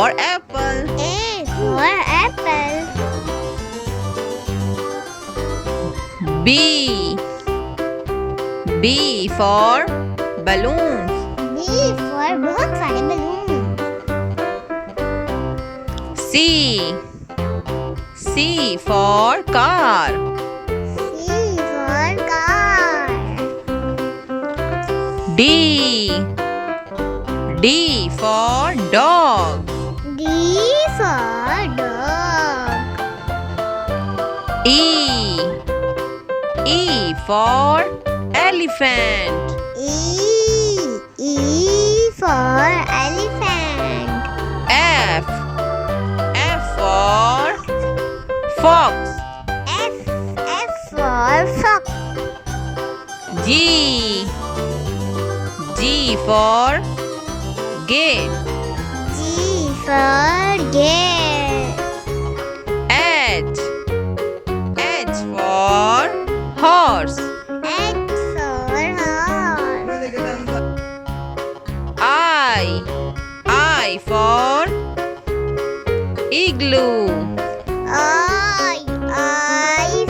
for apple. A for apple. B. B for balloons. B for बहुत सारे balloon. C. C for car. C for car. D. D for dog. D for dog. E. E for elephant. E for elephant. F. F for fox. F for fox. G. G for gate. G for gate. H. H for horse. H for horse. I for igloo. I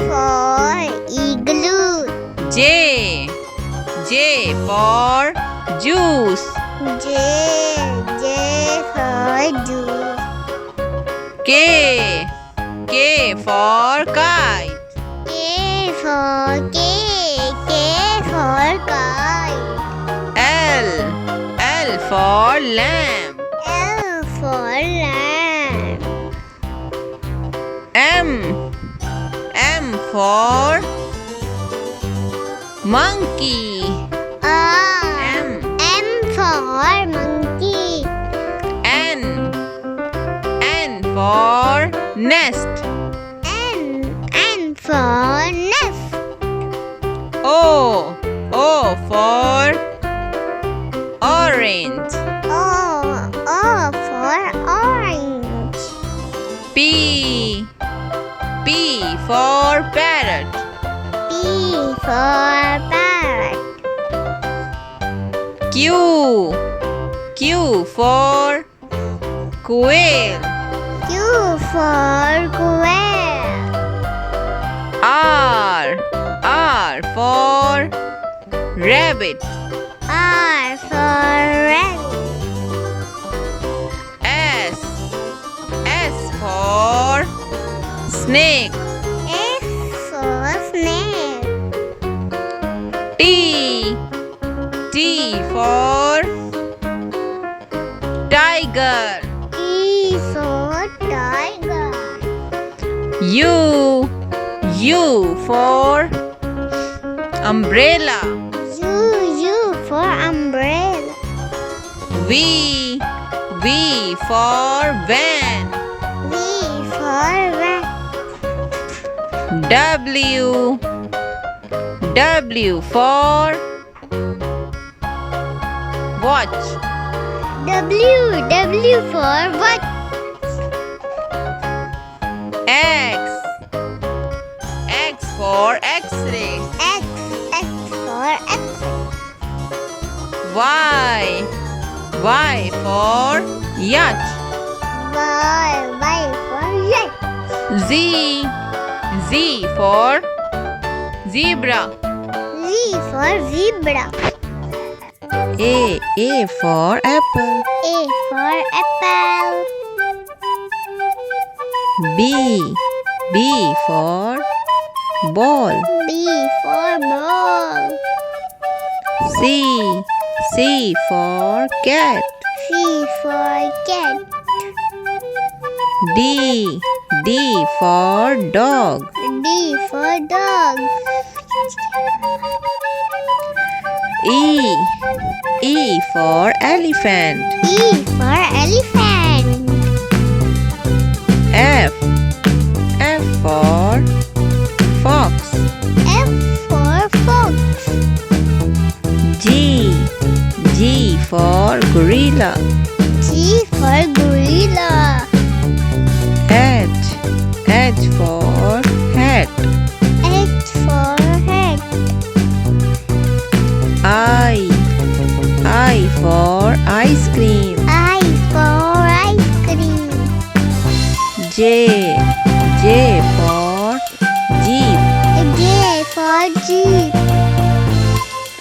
for igloo. J. J for juice. J for juice. K. K for kite. K for kite. L. L for lamb. L for lamb. M. M for monkey. M. M for monkey. N. N for nest. N for nest. O. O for orange. O for orange. P. P for parrot. P for parrot. Q. Q for quail. Q for quail. R. R for rabbit. R for rabbit. S. S for snake. S for snake. T. T for tiger. T for tiger. U. U for umbrella. U for umbrella. V. V for van. V for van. W. W for watch. W for what? X. X for X-ray. X for X. Y. Y for yacht. Y for yacht. Z. Z for zebra. Z for zebra. A for apple. A for apple. B for ball. B for ball. C for cat. C for cat. D for dog. D for dog. E for elephant. E for elephant. F for fox. F for fox. G for gorilla. G for gorilla. H for hat. H for hat. I for ice cream. I for ice cream.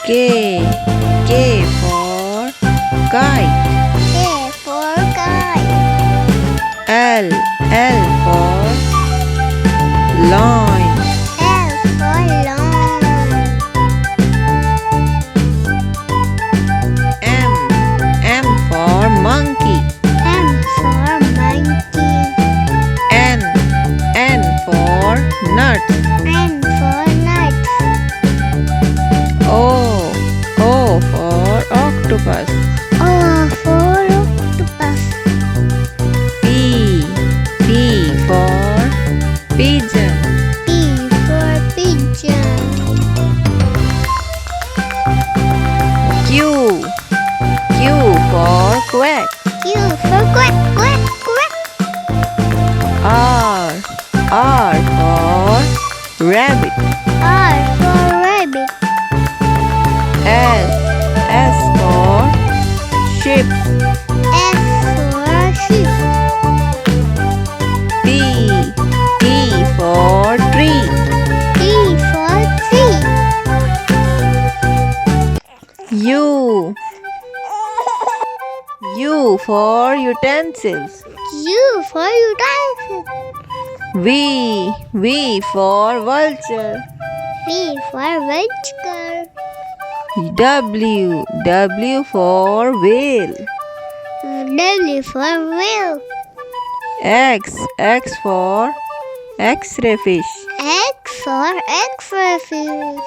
K. K for kite. K for kite. L. L for line. L for lawn. M. M for monkey. M for monkey. N. N for nut. N for nut. O. O for octopus. O for octopus. P. P for pigeon. P for pigeon. Q. Q for quack. Q for quack, quack, quack. R. R for rabbit. R for rabbit. S. S for sheep. S for sheep. T. T for tree. T for tree. U. U for utensils. U for utensil. V. V for vulture. V for vulture. W. W for whale. W for whale. X. X for X-ray fish. X for X-ray fish.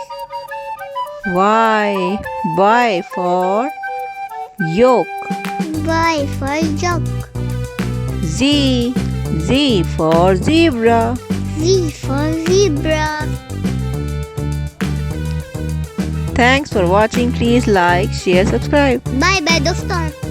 Y. Y for yolk. Y for yolk. Z. Z for zebra. Z for zebra. Thanks for watching. Please like, share, subscribe. Bye bye दोस्तों.